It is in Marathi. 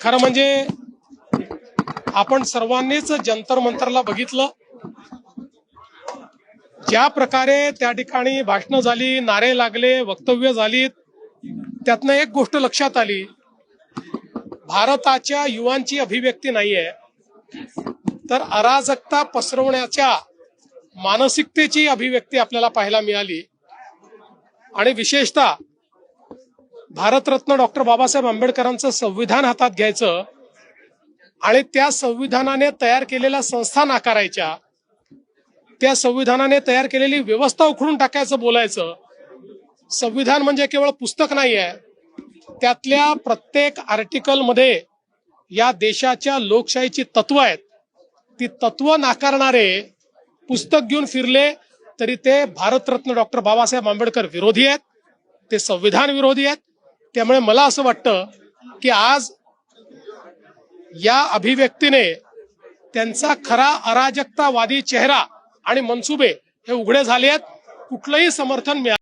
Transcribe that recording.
खरं म्हणजे आपण सर्वांनीच जंतर मंतरला बघितलं, ज्या प्रकारे त्या ठिकाणी भाषणं झाली, नारे लागले, वक्तव्य झालीत, त्यातनं एक गोष्ट लक्षात आली, भारताच्या युवांची अभिव्यक्ती नाहीये, तर अराजकता पसरवण्याच्या मानसिकतेची अभिव्यक्ती आपल्याला पाहायला मिळाली. आणि विशेषतः भारतरत्न डॉक्टर बाबासाहेब आंबेडकरांचं संविधान हातात घ्यायचं आणि त्या संविधानाने तयार केलेल्या संस्था नाकारायच्या, त्या संविधानाने तयार केलेली व्यवस्था उखडून टाकायचं बोलायचं. संविधान म्हणजे केवळ पुस्तक नाही आहे, त्यातल्या प्रत्येक आर्टिकलमध्ये या देशाच्या लोकशाहीची तत्व आहेत. ती तत्व नाकारणारे पुस्तक घेऊन फिरले तरी ते भारतरत्न डॉक्टर बाबासाहेब आंबेडकर विरोधी आहेत, ते संविधान विरोधी आहेत. त्यामुळे मला असं वाटतं की आज या अभिव्यक्तीने त्यांचा खरा अराजकतावादी चेहरा आणि मनसुबे हे उघडे झाले आहेत. कुठलंही समर्थन मिळालं